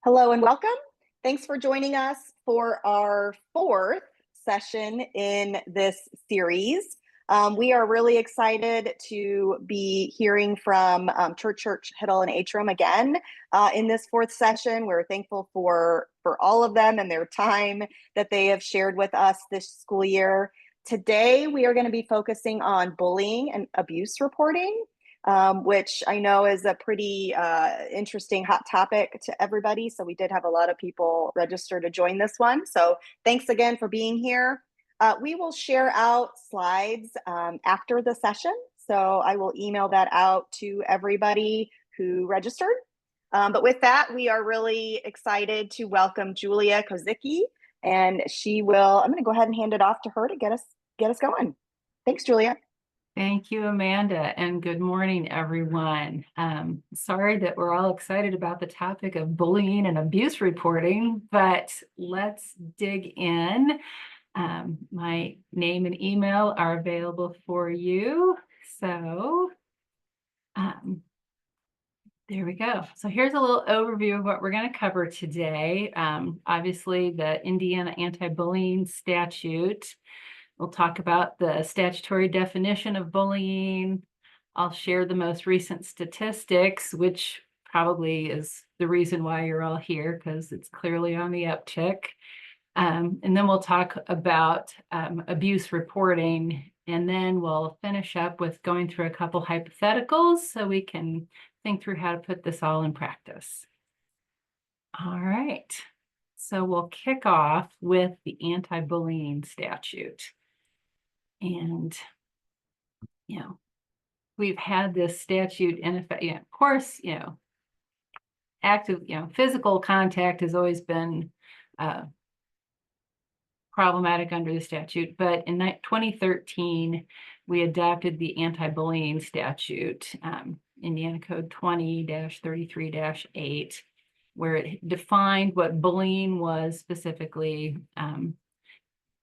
Hello and welcome. Thanks for joining us for our fourth session in this series. We are really excited to be hearing from Church, Hiddle, and Atrum again in this fourth session. We're thankful for all of them and their time that they have shared with us this school year. Today, we are going to be focusing on bullying and abuse reporting. Which I know is a pretty interesting hot topic to everybody. So we did have a lot of people register to join this one. So thanks again for being here. We will share out slides after the session. So I will email that out to everybody who registered. But with that, we are really excited to welcome Julia Kozicki, and I'm going to go ahead and hand it off to her to get us going. Thanks, Julia. Thank you, Amanda, and good morning, everyone. Sorry that we're all excited about the topic of bullying and abuse reporting, but let's dig in. My name and email are available for you. So there we go. So here's a little overview of what we're going to cover today. Obviously, the Indiana Anti-Bullying Statute. We'll talk about the statutory definition of bullying. I'll share the most recent statistics, which probably is the reason why you're all here, because it's clearly on the uptick. And then we'll talk about abuse reporting, and then we'll finish up with going through a couple hypotheticals so we can think through how to put this all in practice. All right, so we'll kick off with the anti-bullying statute. And, we've had this statute in effect, of course, active, physical contact has always been problematic under the statute. But in 2013, we adopted the anti-bullying statute, Indiana Code 20-33-8, where it defined what bullying was specifically,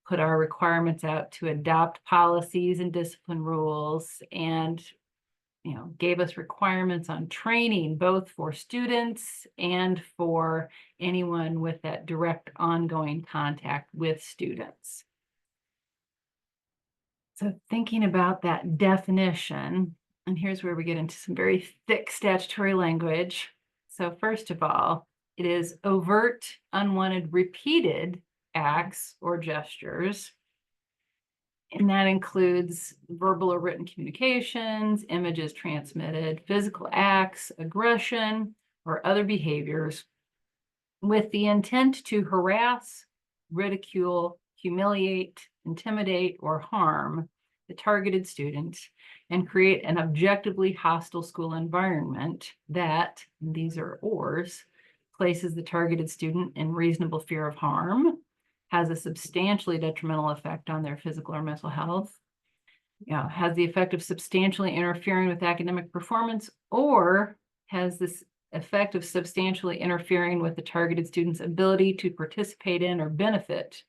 put our requirements out to adopt policies and discipline rules, and gave us requirements on training, both for students and for anyone with that direct ongoing contact with students. So thinking about that definition, and here's where we get into some very thick statutory language. So first of all, it is overt, unwanted, repeated acts or gestures, and that includes verbal or written communications, images transmitted, physical acts, aggression, or other behaviors with the intent to harass, ridicule, humiliate, intimidate, or harm the targeted student and create an objectively hostile school environment that, and these are ors, places the targeted student in reasonable fear of harm, has a substantially detrimental effect on their physical or mental health, has the effect of substantially interfering with academic performance, or has this effect of substantially interfering with the targeted student's ability to participate in or benefit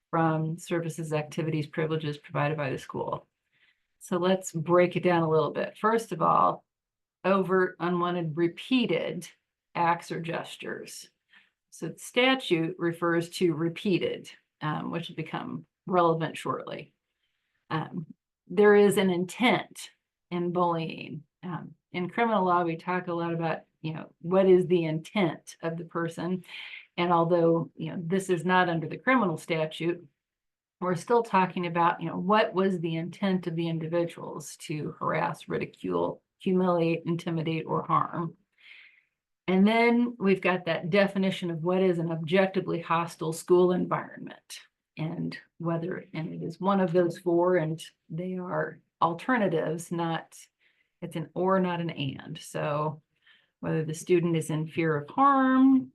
from services, activities, privileges provided by the school. So let's break it down a little bit. First of all, overt, unwanted, repeated acts or gestures. So the statute refers to repeated, which will become relevant shortly. There is an intent in bullying. In criminal law, we talk a lot about, what is the intent of the person. And although, this is not under the criminal statute, we're still talking about, what was the intent of the individuals to harass, ridicule, humiliate, intimidate, or harm. And then we've got that definition of what is an objectively hostile school environment, and it is one of those four, and they are alternatives, it's an or, not an and. So whether the student is in fear of harm,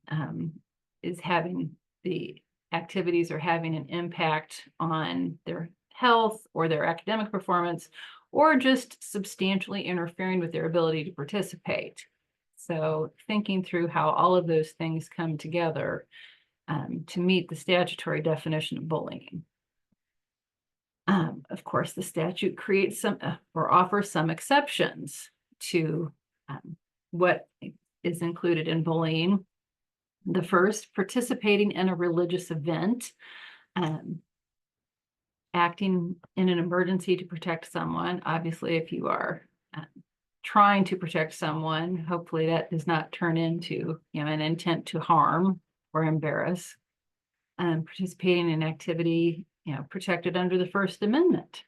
is having the activities are having an impact on their health or their academic performance, or just substantially interfering with their ability to participate. So thinking through how all of those things come together to meet the statutory definition of bullying. Of course, the statute creates or offers some exceptions to what is included in bullying. The first, participating in a religious event, acting in an emergency to protect someone. Obviously, if you are trying to protect someone, hopefully that does not turn into an intent to harm or embarrass. Participating in activity protected under the First Amendment.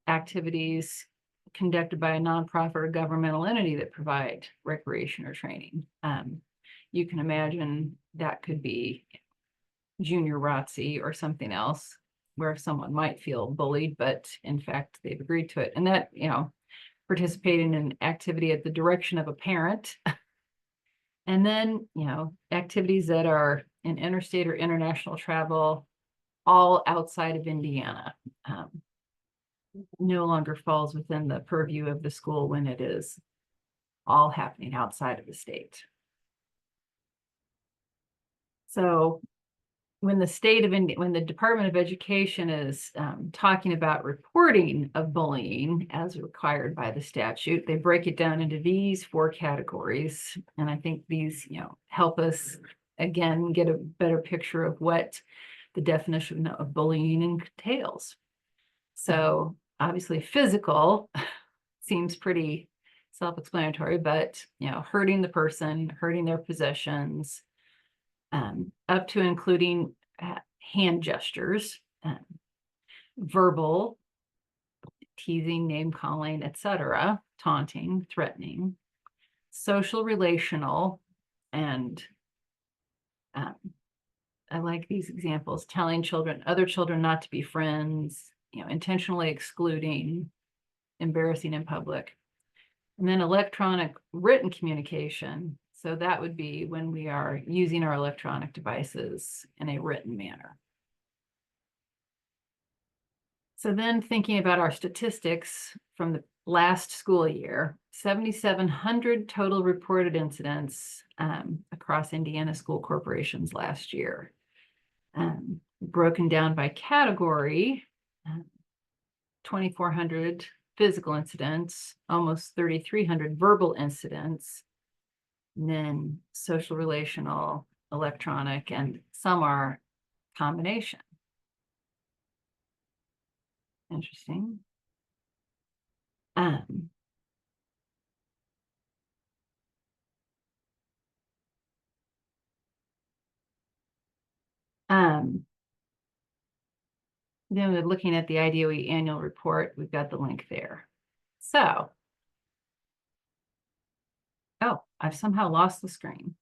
Activities conducted by a nonprofit or governmental entity that provide recreation or training. You can imagine that could be junior ROTC or something else where someone might feel bullied, but in fact, they've agreed to it. And that, participating in activity at the direction of a parent. And then, activities that are in interstate or international travel, all outside of Indiana. No longer falls within the purview of the school when it is all happening outside of the state. So when the Department of Education is talking about reporting of bullying as required by the statute, they break it down into these 4 categories. And I think these, help us again get a better picture of what the definition of bullying entails. So obviously physical seems pretty self-explanatory, but hurting the person, hurting their possessions, up to including hand gestures, verbal, teasing, name calling, etc., taunting, threatening, social, relational, and I like these examples: telling other children not to be friends, intentionally excluding, embarrassing in public. And then electronic written communication. So that would be when we are using our electronic devices in a written manner. So then thinking about our statistics from the last school year, 7,700 total reported incidents across Indiana school corporations last year. Broken down by category, 2,400 physical incidents, almost 3,300 verbal incidents, and then social, relational, electronic, and some are combination. Interesting. Then we're looking at the IDOE annual report. We've got the link there. So, oh, I've somehow lost the screen.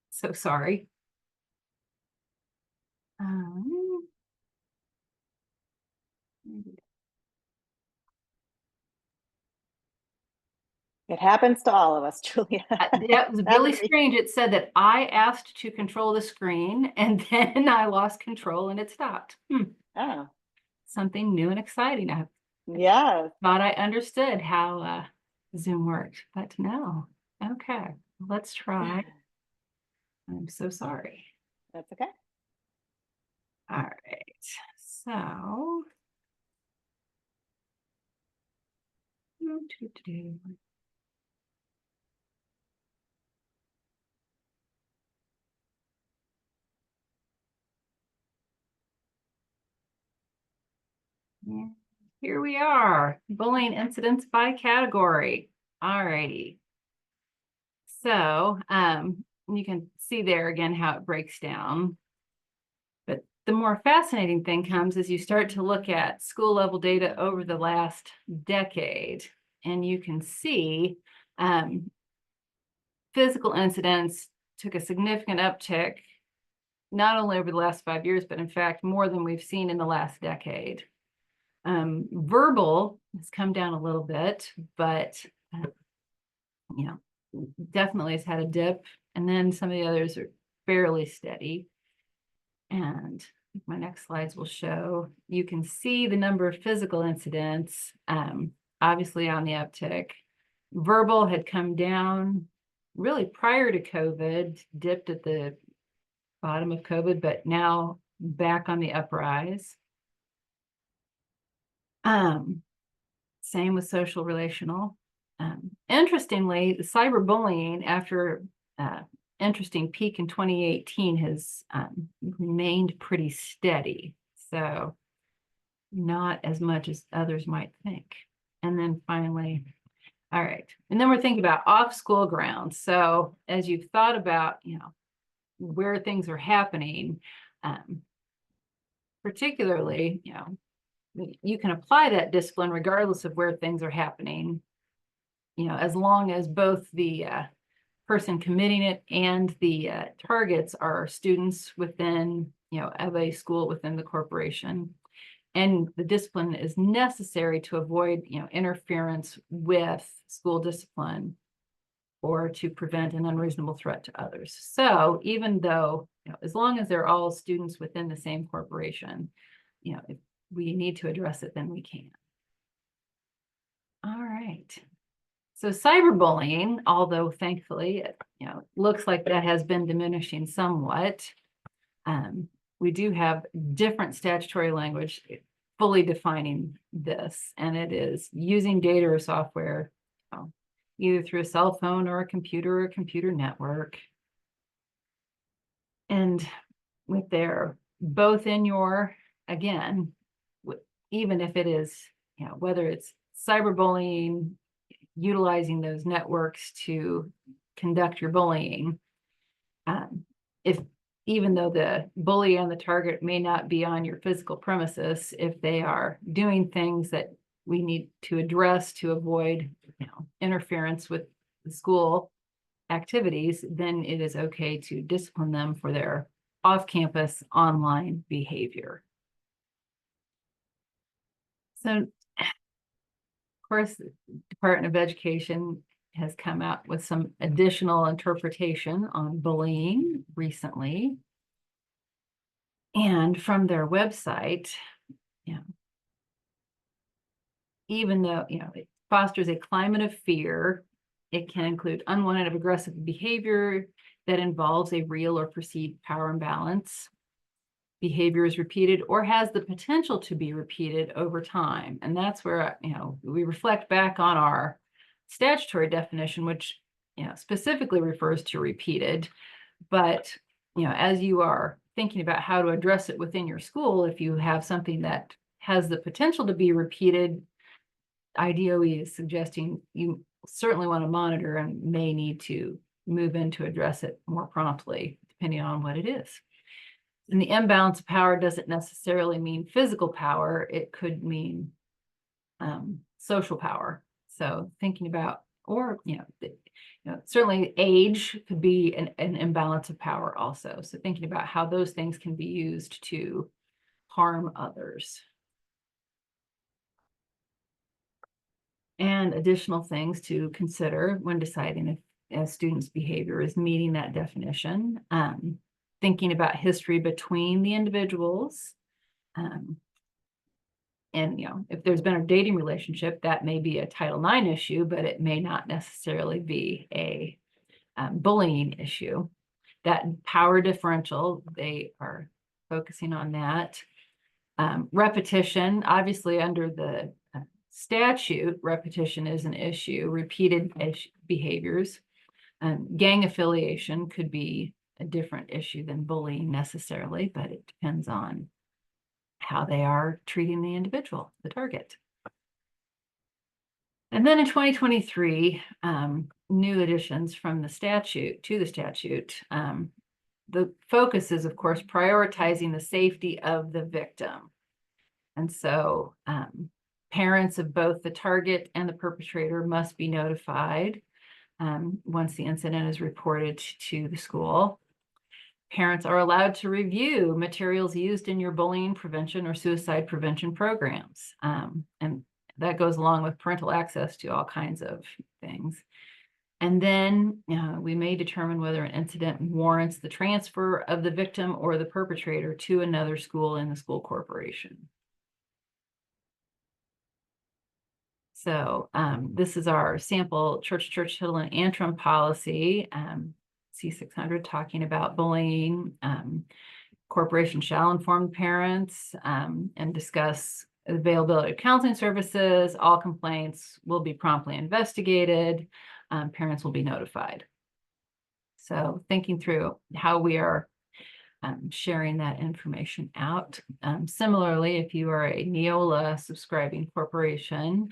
So sorry. It happens to all of us, Julia. That was really strange. It said that I asked to control the screen and then I lost control and it stopped. Oh. Something new and exciting. I thought I understood how Zoom worked, but no. Okay, let's try. I'm so sorry. That's okay. All right, so. And here we are, bullying incidents by category. All righty. So you can see there again how it breaks down. But the more fascinating thing comes as you start to look at school level data over the last decade, and you can see physical incidents took a significant uptick, not only over the last 5 years, but in fact, more than we've seen in the last decade. Verbal has come down a little bit, but definitely has had a dip. And then some of the others are fairly steady. And my next slides will show, you can see the number of physical incidents, obviously on the uptick. Verbal had come down really prior to COVID, dipped at the bottom of COVID, but now back on the uprise. Same with social, relational. Interestingly, the cyberbullying, after interesting peak in 2018 has remained pretty steady. So not as much as others might think. And then finally, all right. And then we're thinking about off-school grounds. So as you've thought about, where things are happening, particularly, you can apply that discipline regardless of where things are happening, as long as both the person committing it and the targets are students within, of a school within the corporation. And the discipline is necessary to avoid, interference with school discipline or to prevent an unreasonable threat to others. So even though, as long as they're all students within the same corporation, if we need to address it, then we can. All right. So cyberbullying, although thankfully, looks like that has been diminishing somewhat, we do have different statutory language fully defining this, and it is using data or software, either through a cell phone or a computer network. And with their, both in your, again, even if it is, whether it's cyberbullying, utilizing those networks to conduct your bullying, even though the bully and the target may not be on your physical premises, if they are doing things that we need to address to avoid, interference with the school activities, then it is okay to discipline them for their off-campus online behavior. So, of course, the Department of Education has come out with some additional interpretation on bullying recently. And from their website, even though, it fosters a climate of fear, it can include unwanted aggressive behavior that involves a real or perceived power imbalance. Behavior is repeated or has the potential to be repeated over time. And that's where, we reflect back on our statutory definition, which, specifically refers to repeated. But, as you are thinking about how to address it within your school, if you have something that has the potential to be repeated, IDOE is suggesting you certainly want to monitor and may need to move in to address it more promptly, depending on what it is. And the imbalance of power doesn't necessarily mean physical power. It could mean social power. So thinking about, or, certainly age could be an imbalance of power also. So thinking about how those things can be used to harm others. And additional things to consider when deciding if a student's behavior is meeting that definition. Thinking about history between the individuals. And, if there's been a dating relationship, that may be a Title IX issue, but it may not necessarily be a bullying issue. That power differential, they are focusing on that. Repetition, obviously under the statute, repetition is an issue, repeated behaviors. Gang affiliation could be a different issue than bullying necessarily, but it depends on how they are treating the individual, the target. And then in 2023, new additions from the statute to the statute. The focus is, of course, prioritizing the safety of the victim. And so parents of both the target and the perpetrator must be notified once the incident is reported to the school. Parents are allowed to review materials used in your bullying prevention or suicide prevention programs. And that goes along with parental access to all kinds of things. And then we may determine whether an incident warrants the transfer of the victim or the perpetrator to another school in the school corporation. So this is our sample Church, Hill, and Antrim policy, C600, talking about bullying. Corporation shall inform parents and discuss availability of counseling services. All complaints will be promptly investigated. Parents will be notified. So thinking through how we are sharing that information out. Similarly, if you are a Neola subscribing corporation,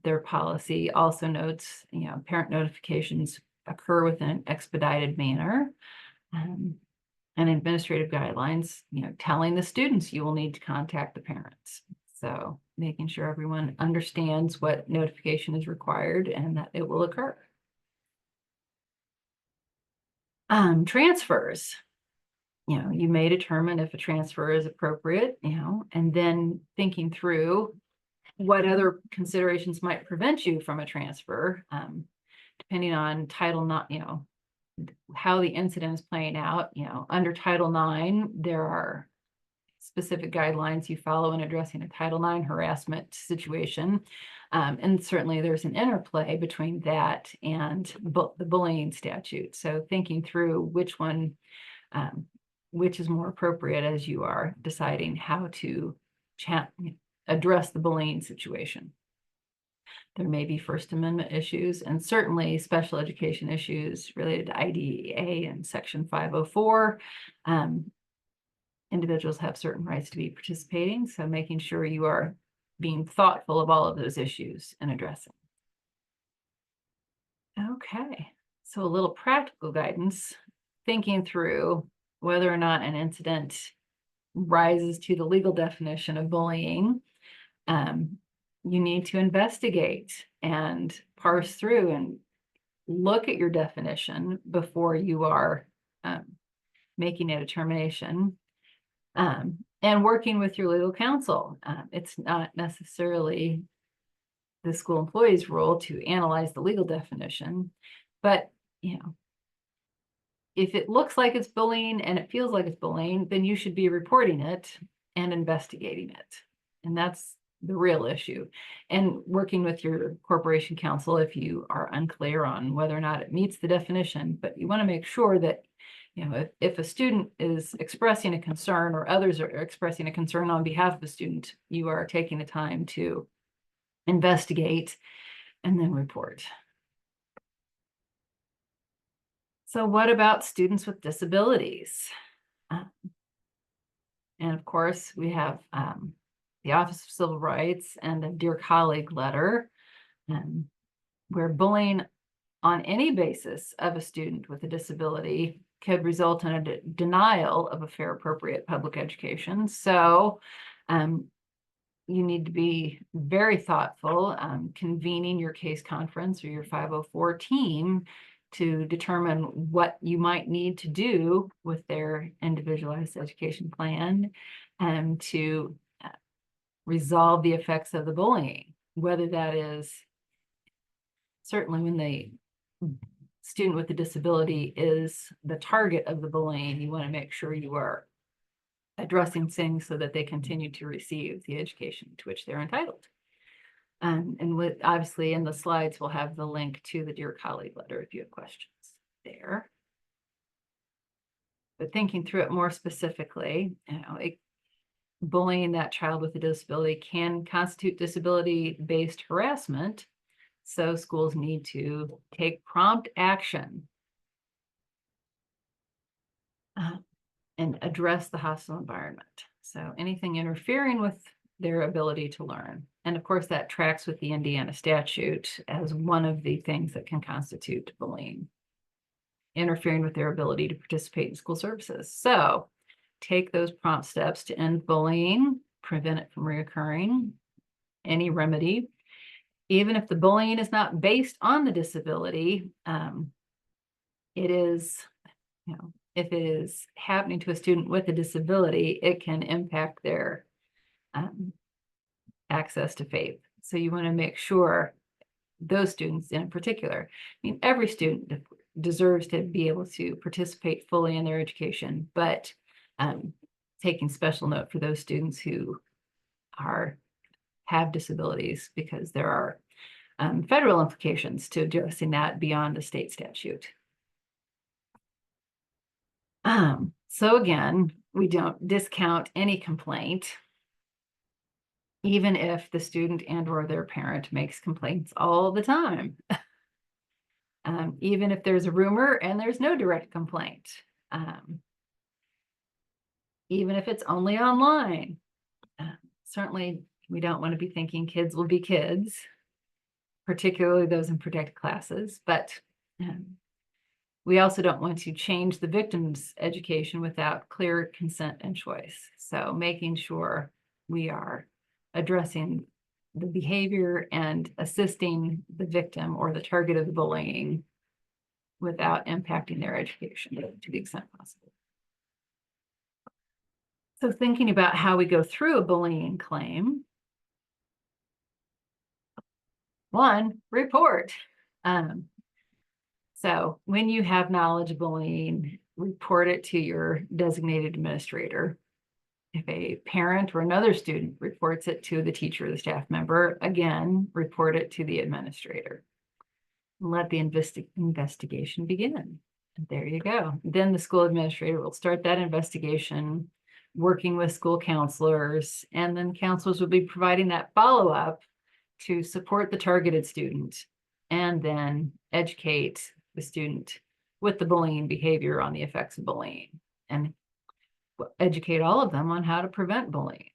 their policy also notes, parent notifications occur within an expedited manner. And administrative guidelines, telling the students you will need to contact the parents. So making sure everyone understands what notification is required and that it will occur. Transfers. You may determine if a transfer is appropriate, and then thinking through what other considerations might prevent you from a transfer, depending on Title IX, how the incident is playing out. Under Title IX, there are specific guidelines you follow in addressing a Title IX harassment situation. And certainly there's an interplay between that and the bullying statute. So thinking through which one, which is more appropriate as you are deciding how to address the bullying situation. There may be First Amendment issues and certainly special education issues related to IDEA and Section 504. Individuals have certain rights to be participating, so making sure you are being thoughtful of all of those issues and addressing. Okay, so a little practical guidance, thinking through whether or not an incident rises to the legal definition of bullying. You need to investigate and parse through and look at your definition before you are making a determination. And working with your legal counsel. It's not necessarily the school employee's role to analyze the legal definition, but if it looks like it's bullying and it feels like it's bullying, then you should be reporting it and investigating it. And that's the real issue. And working with your corporation counsel if you are unclear on whether or not it meets the definition, but you want to make sure that if a student is expressing a concern or others are expressing a concern on behalf of a student, you are taking the time to investigate and then report. So what about students with disabilities? And of course, we have the Office of Civil Rights and the Dear Colleague letter, where bullying on any basis of a student with a disability could result in a denial of a fair, appropriate public education. So you need to be very thoughtful, convening your case conference or your 504 team to determine what you might need to do with their individualized education plan and to resolve the effects of the bullying, whether that is certainly when the student with a disability is the target of the bullying, you want to make sure you are addressing things so that they continue to receive the education to which they're entitled. And with obviously in the slides, we'll have the link to the Dear Colleague letter if you have questions there. But thinking through it more specifically, bullying that child with a disability can constitute disability-based harassment. So schools need to take prompt action and address the hostile environment. So anything interfering with their ability to learn. And of course, that tracks with the Indiana statute as one of the things that can constitute bullying, interfering with their ability to participate in school services. So take those prompt steps to end bullying, prevent it from reoccurring, any remedy. Even if the bullying is not based on the disability, it is, if it is happening to a student with a disability, it can impact their access to faith. So you want to make sure those students in particular, every student deserves to be able to participate fully in their education, but taking special note for those students who have disabilities, because there are federal implications to addressing that beyond the state statute. So again, we don't discount any complaint, even if the student and or their parent makes complaints all the time. even if there's a rumor and there's no direct complaint, even if it's only online. Certainly, we don't want to be thinking kids will be kids, particularly those in protected classes, but we also don't want to change the victim's education without clear consent and choice. So making sure we are addressing the behavior and assisting the victim or the target of the bullying without impacting their education to the extent possible. So thinking about how we go through a bullying claim. One, report. So when you have knowledge of bullying, report it to your designated administrator. If a parent or another student reports it to the teacher or the staff member, again, report it to the administrator. Let the investigation begin. And there you go. Then the school administrator will start that investigation, working with school counselors, and then counselors will be providing that follow-up to support the targeted student and then educate the student with the bullying behavior on the effects of bullying and educate all of them on how to prevent bullying.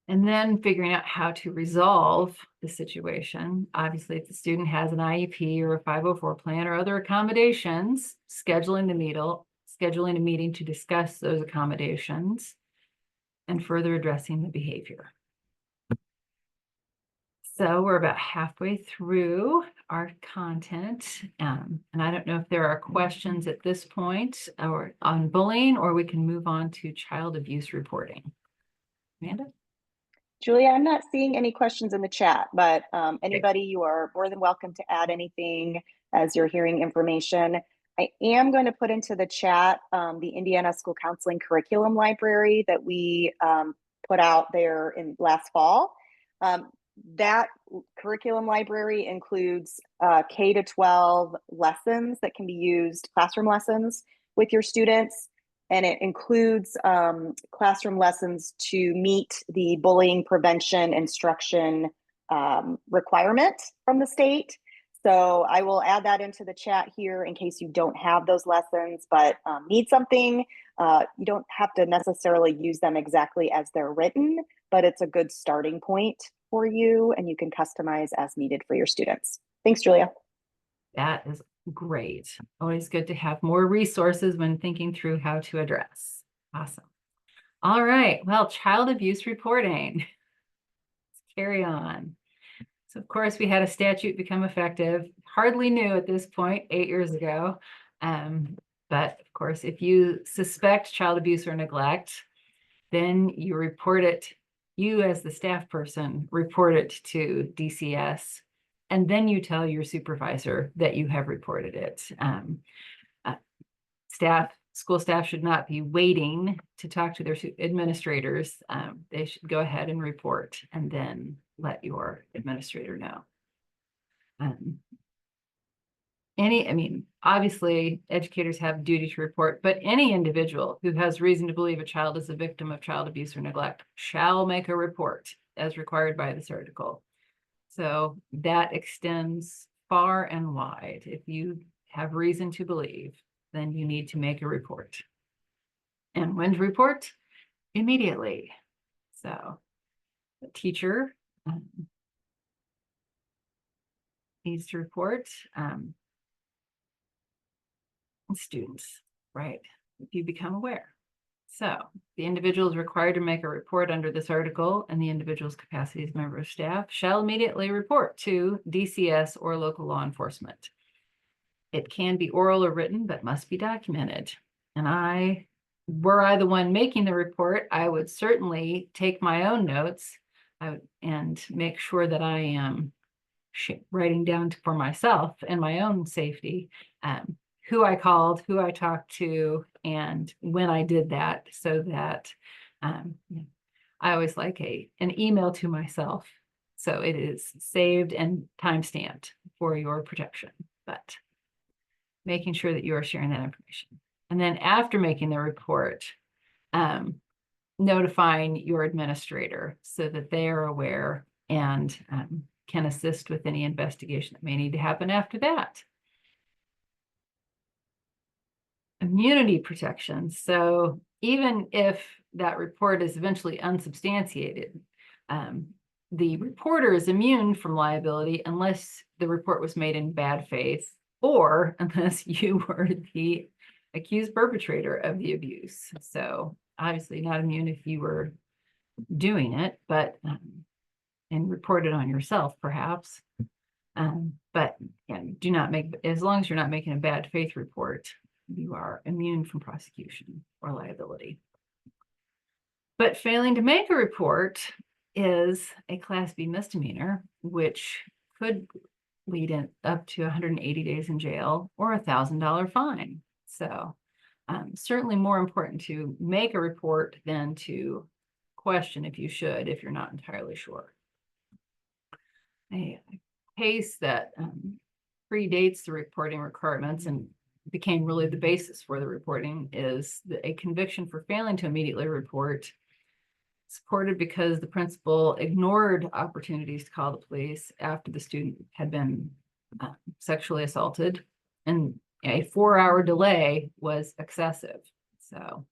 And then figuring out how to resolve the situation. Obviously, if the student has an IEP or a 504 plan or other accommodations, scheduling a meeting to discuss those accommodations and further addressing the behavior. So we're about halfway through our content. And I don't know if there are questions at this point or on bullying, or we can move on to child abuse reporting. Amanda? Julia, I'm not seeing any questions in the chat, but anybody, you are more than welcome to add anything as you're hearing information. I am going to put into the chat the Indiana School Counseling Curriculum Library that we put out there in last fall. That curriculum library includes K to 12 lessons that can be used, classroom lessons with your students. And it includes classroom lessons to meet the bullying prevention instruction requirement from the state. So I will add that into the chat here in case you don't have those lessons, but need something. You don't have to necessarily use them exactly as they're written, but it's a good starting point for you, and you can customize as needed for your students. Thanks, Julia. That is great. Always good to have more resources when thinking through how to address. Awesome. All right. Well, child abuse reporting. Let's carry on. So, of course, we had a statute become effective, hardly new at this point, 8 years ago. But, of course, if you suspect child abuse or neglect, then you report it. You, as the staff person, report it to DCS. And then you tell your supervisor that you have reported it. School staff should not be waiting to talk to their administrators. They should go ahead and report and then let your administrator know. Obviously, educators have a duty to report, but any individual who has reason to believe a child is a victim of child abuse or neglect shall make a report as required by this article. So that extends far and wide. If you have reason to believe, then you need to make a report. And when to report? Immediately. So the teacher needs to report. Students, right? If you become aware. So the individual is required to make a report under this article, and the individual's capacity as a member of staff shall immediately report to DCS or local law enforcement. It can be oral or written, but must be documented. And were I the one making the report, I would certainly take my own notes and make sure that I am writing down for myself and my own safety, who I called, who I talked to, and when I did that, so that I always like an email to myself. So it is saved and time-stamped for your protection, but making sure that you are sharing that information. And then after making the report, notifying your administrator so that they are aware and can assist with any investigation that may need to happen after that. Immunity protections. So even if that report is eventually unsubstantiated, the reporter is immune from liability unless the report was made in bad faith or unless you were the accused perpetrator of the abuse. So obviously not immune if you were doing it, but and reported on yourself perhaps. But yeah, do not make, as long as you're not making a bad faith report, you are immune from prosecution or liability. But failing to make a report is a Class B misdemeanor, which could lead up to 180 days in jail or $1,000 fine. So certainly more important to make a report than to question if you should, if you're not entirely sure. A case that predates the reporting requirements and became really the basis for the reporting is a conviction for failing to immediately report, supported because the principal ignored opportunities to call the police after the student had been sexually assaulted, and a 4-hour delay was excessive. So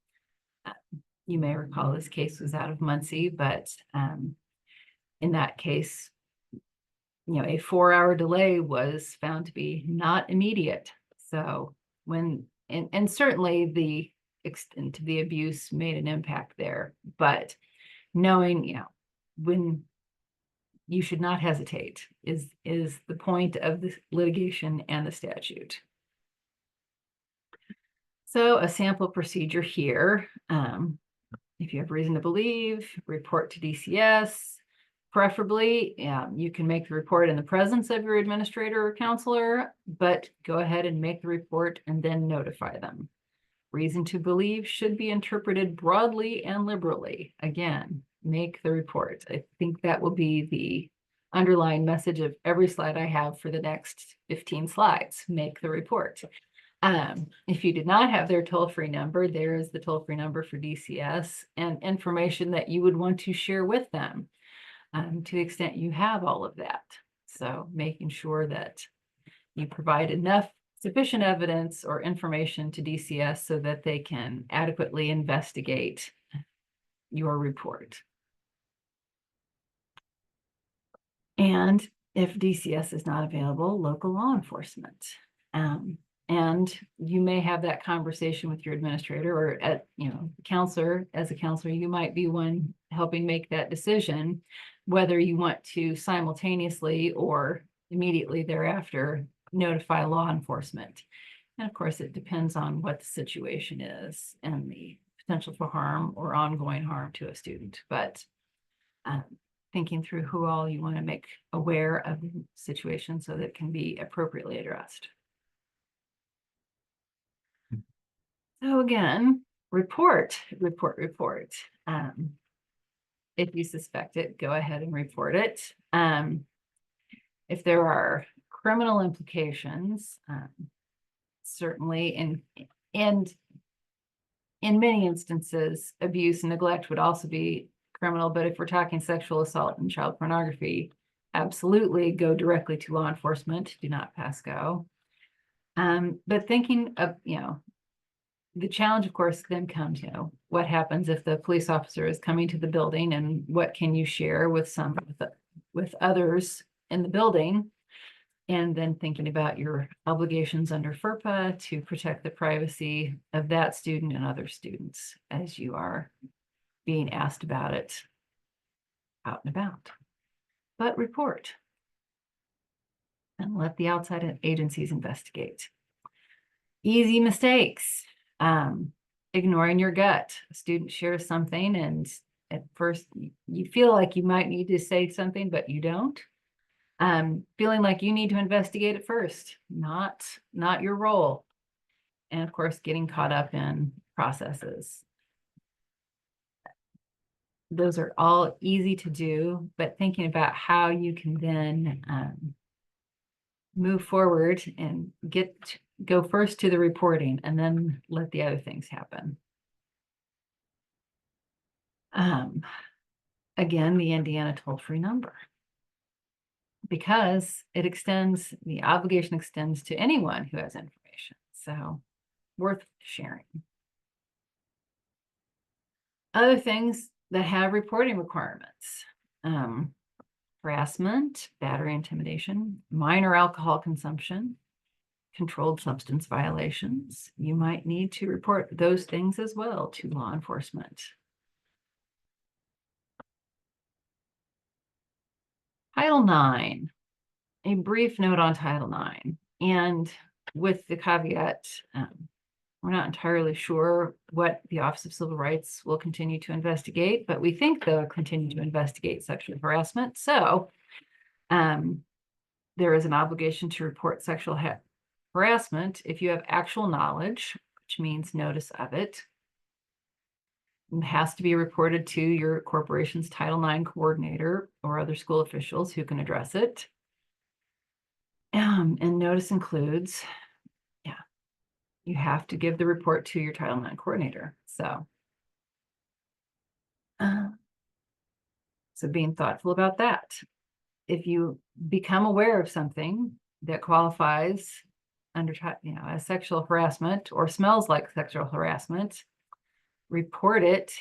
you may recall this case was out of Muncie, but in that case, a 4-hour delay was found to be not immediate. So when, and certainly the extent of the abuse made an impact there, but knowing, when you should not hesitate is the point of the litigation and the statute. So a sample procedure here, if you have reason to believe, report to DCS. Preferably, you can make the report in the presence of your administrator or counselor, but go ahead and make the report and then notify them. Reason to believe should be interpreted broadly and liberally. Again, make the report. I think that will be the underlying message of every slide I have for the next 15 slides. Make the report. If you did not have their toll-free number, there is the toll-free number for DCS and information that you would want to share with them. To the extent you have all of that. So making sure that you provide sufficient evidence or information to DCS so that they can adequately investigate your report. And if DCS is not available, local law enforcement. And you may have that conversation with your administrator or counselor. As a counselor, you might be one helping make that decision, whether you want to simultaneously or immediately thereafter notify law enforcement. And of course, it depends on what the situation is and the potential for harm or ongoing harm to a student. But thinking through who all you want to make aware of the situation so that it can be appropriately addressed. So again, report. If you suspect it, go ahead and report it. If there are criminal implications, certainly in many instances, abuse and neglect would also be criminal. But if we're talking sexual assault and child pornography, absolutely go directly to law enforcement. Do not pass go. But thinking of, the challenge, of course, then comes, what happens if the police officer is coming to the building and what can you share with others in the building? And then thinking about your obligations under FERPA to protect the privacy of that student and other students as you are being asked about it out and about. But report and let the outside agencies investigate. Easy mistakes. Ignoring your gut. A student shares something and at first you feel like you might need to say something, but you don't. Feeling like you need to investigate it first, not your role. And of course, getting caught up in processes. Those are all easy to do, but thinking about how you can then move forward and go first to the reporting and then let the other things happen. Again, the Indiana toll-free number. because the obligation extends to anyone who has information. So worth sharing. Other things that have reporting requirements: harassment, battery, intimidation, minor alcohol consumption, controlled substance violations. You might need to report those things as well to law enforcement. Title IX, a brief note on Title IX, and with the caveat, we're not entirely sure what the Office of Civil Rights will continue to investigate, but we think they'll continue to investigate sexual harassment. So there is an obligation to report sexual harassment if you have actual knowledge, which means notice of it. It has to be reported to your corporation's Title IX coordinator or other school officials who can address it. And notice includes, you have to give the report to your Title IX coordinator. So being thoughtful about that. If you become aware of something that qualifies under, as sexual harassment or smells like sexual harassment, report it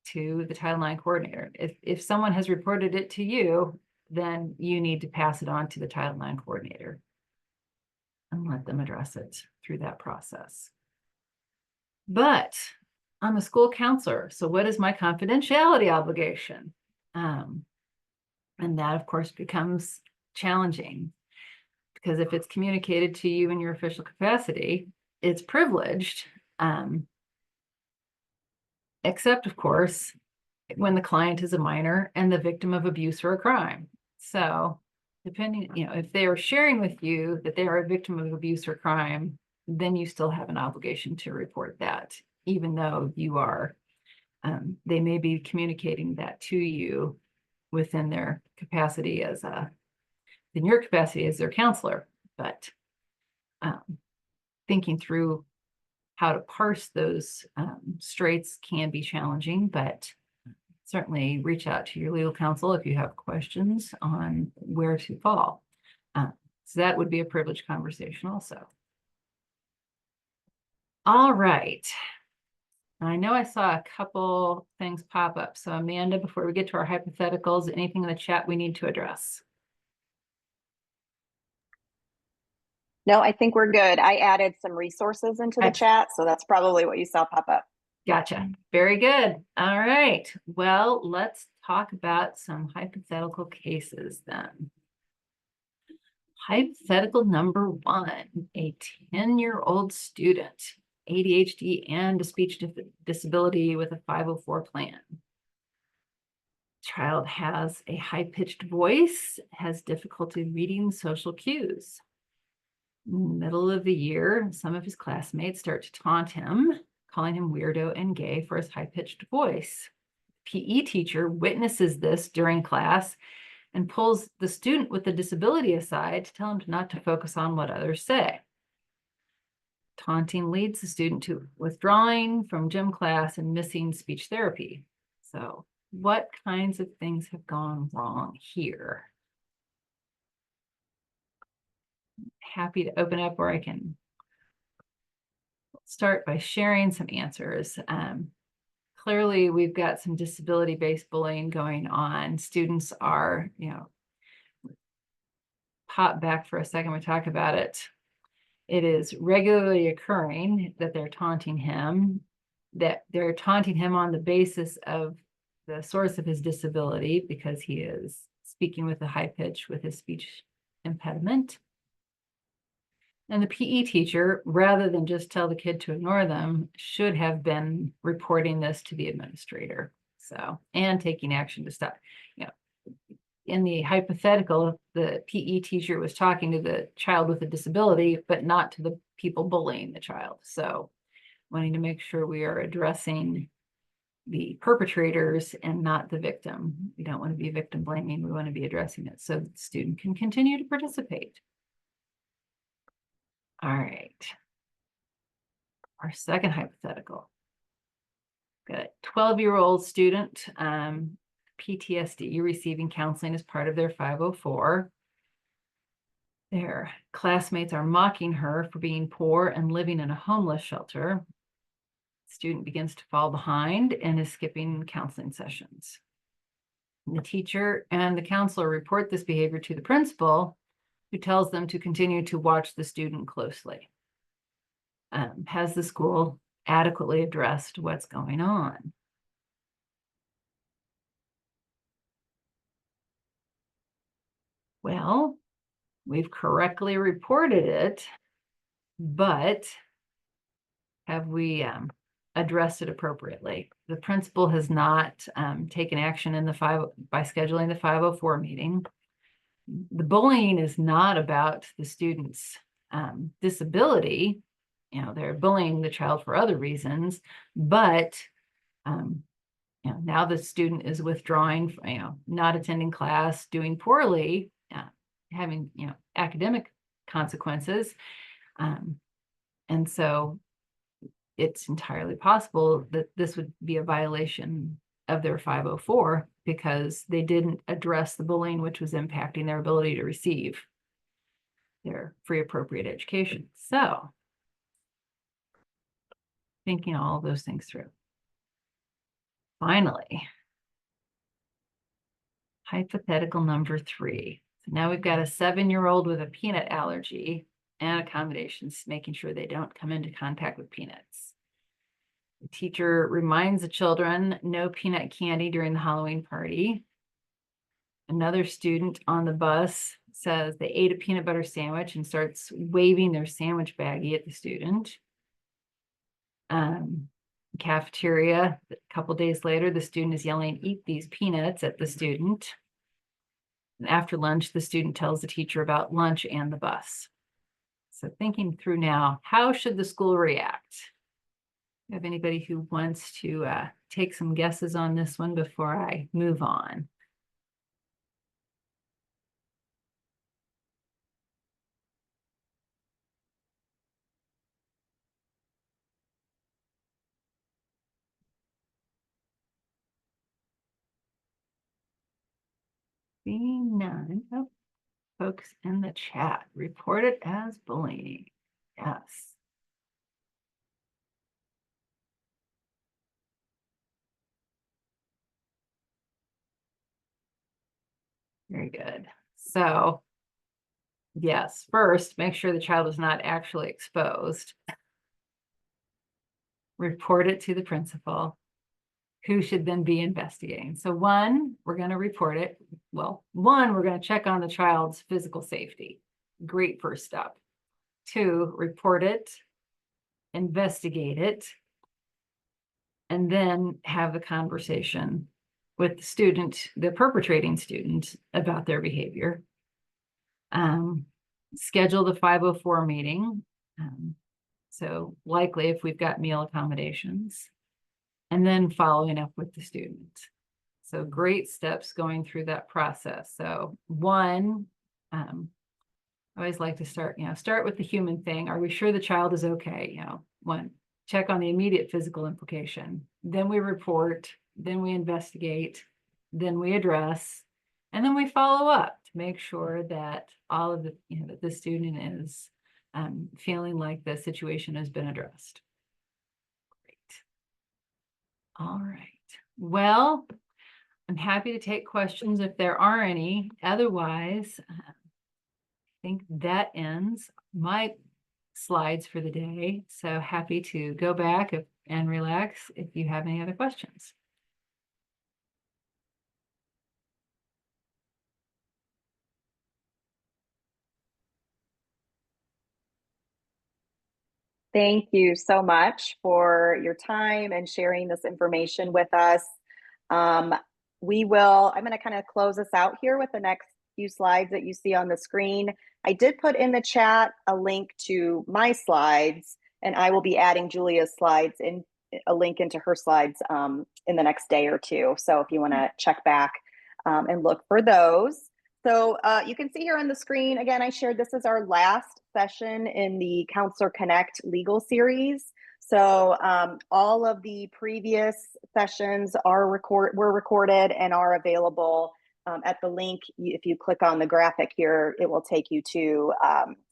to the Title IX coordinator. If someone has reported it to you, then you need to pass it on to the Title IX coordinator and let them address it through that process. But I'm a school counselor, so what is my confidentiality obligation? And that, of course, becomes challenging, because if it's communicated to you in your official capacity, it's privileged, except, of course, when the client is a minor and the victim of abuse or a crime. So depending, if they are sharing with you that they are a victim of abuse or crime, then you still have an obligation to report that, even though you are, they may be communicating that to you within their capacity as in your capacity as their counselor. But thinking through how to parse those straits can be challenging, but certainly reach out to your legal counsel if you have questions on where to fall. So that would be a privileged conversation also. All right. I know I saw a couple things pop up. So Amanda, before we get to our hypotheticals, anything in the chat we need to address? No, I think we're good. I added some resources into the chat, so that's probably what you saw pop up. Gotcha. Very good. All right. Well, let's talk about some hypothetical cases then. Hypothetical number one, a 10-year-old student, ADHD and a speech disability with a 504 plan. Child has a high-pitched voice, has difficulty reading social cues. In the middle of the year, some of his classmates start to taunt him, calling him weirdo and gay for his high-pitched voice. PE teacher witnesses this during class and pulls the student with the disability aside to tell him not to focus on what others say. Taunting leads the student to withdrawing from gym class and missing speech therapy. So what kinds of things have gone wrong here? Happy to open up, or I can start by sharing some answers. Clearly, we've got some disability-based bullying going on. Students are, pop back for a second, we talk about it. It is regularly occurring that they're taunting him, on the basis of the source of his disability, because he is speaking with a high pitch with his speech impediment. And the PE teacher, rather than just tell the kid to ignore them, should have been reporting this to the administrator. So, and taking action to stop. In the hypothetical, the PE teacher was talking to the child with a disability, but not to the people bullying the child. So, wanting to make sure we are addressing the perpetrators and not the victim. We don't want to be victim blaming. We want to be addressing it so that the student can continue to participate. All right. Our second hypothetical. Got a 12-year-old student, PTSD, receiving counseling as part of their 504. Their classmates are mocking her for being poor and living in a homeless shelter. The student begins to fall behind and is skipping counseling sessions. The teacher and the counselor report this behavior to the principal, who tells them to continue to watch the student closely. Has the school adequately addressed what's going on? Well, we've correctly reported it, but have we addressed it appropriately? The principal has not taken action in by scheduling the 504 meeting. The bullying is not about the student's disability. They're bullying the child for other reasons, but now the student is withdrawing, not attending class, doing poorly, having academic consequences, and so it's entirely possible that this would be a violation of their 504 because they didn't address the bullying, which was impacting their ability to receive their free appropriate education. So thinking all of those things through. Finally, hypothetical number 3. So now we've got a 7-year-old with a peanut allergy and accommodations, making sure they don't come into contact with peanuts. The teacher reminds the children no peanut candy during the Halloween party. Another student on the bus says they ate a peanut butter sandwich and starts waving their sandwich baggie at the student. Cafeteria, a couple days later, the student is yelling, "Eat these peanuts," at the student. And after lunch, the student tells the teacher about lunch and the bus. So thinking through now, how should the school react? Do you have anybody who wants to take some guesses on this one before I move on? Seeing none. Oh, folks in the chat report it as bullying. Yes. Very good. So yes, first, make sure the child is not actually exposed. Report it to the principal, who should then be investigating. So one, we're going to report it. Well, one, we're going to check on the child's physical safety. Great first step. 2, report it, investigate it, and then have the conversation with the student, the perpetrating student, about their behavior. Schedule the 504 meeting. So likely if we've got meal accommodations, and then following up with the student. So great steps going through that process. So one, I always like to start with the human thing. Are we sure the child is okay? One, check on the immediate physical implication. Then we report, then we investigate, then we address, and then we follow up to make sure that all of the, that the student is feeling like the situation has been addressed. Great. All right. Well, I'm happy to take questions if there are any. Otherwise, I think that ends my slides for the day. So happy to go back and relax if you have any other questions. Thank you so much for your time and sharing this information with us. I'm going to kind of close us out here with the next few slides that you see on the screen. I did put in the chat a link to my slides, and I will be adding Julia's slides in a link into her slides in the next day or two. So if you want to check back and look for those. So you can see here on the screen, again, I shared this is our last session in the Counselor Connect legal series. So all of the previous sessions were recorded and are available at the link, if you click on the graphic here, it will take you to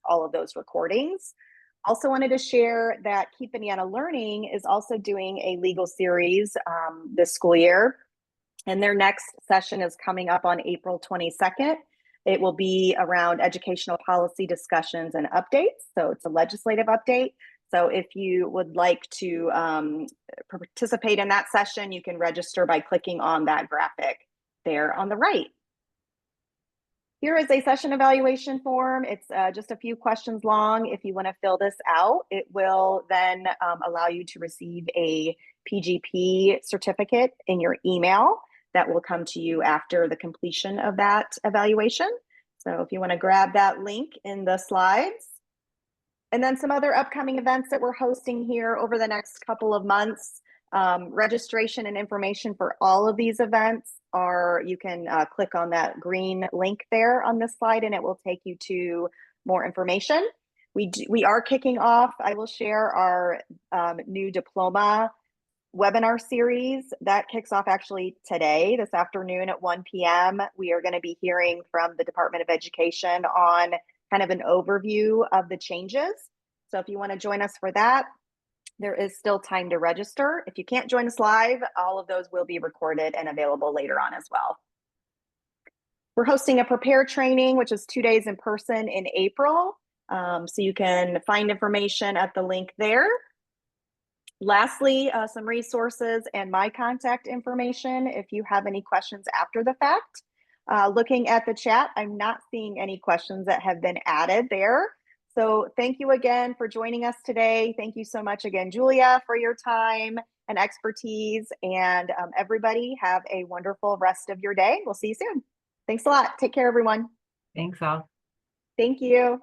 all of those recordings. Also wanted to share that Keep Indiana Learning is also doing a legal series this school year, and their next session is coming up on April 22nd. It will be around educational policy discussions and updates. So it's a legislative update. So if you would like to participate in that session, you can register by clicking on that graphic there on the right. Here is a session evaluation form. It's just a few questions long. If you want to fill this out, it will then allow you to receive a PGP certificate in your email that will come to you after the completion of that evaluation. So if you want to grab that link in the slides. And then some other upcoming events that we're hosting here over the next couple of months. Registration and information for all of these events are, you can click on that green link there on this slide and it will take you to more information. We are kicking off, I will share our new diploma webinar series that kicks off actually today, this afternoon at 1 p.m. We are going to be hearing from the Department of Education on kind of an overview of the changes. So if you want to join us for that, there is still time to register. If you can't join us live, all of those will be recorded and available later on as well. We're hosting a prepare training, which is 2 days in person in April. So you can find information at the link there. Lastly, some resources and my contact information if you have any questions after the fact. Looking at the chat, I'm not seeing any questions that have been added there. So thank you again for joining us today. Thank you so much again, Julia, for your time and expertise. And everybody have a wonderful rest of your day. We'll see you soon. Thanks a lot. Take care, everyone. Thanks all. Thank you.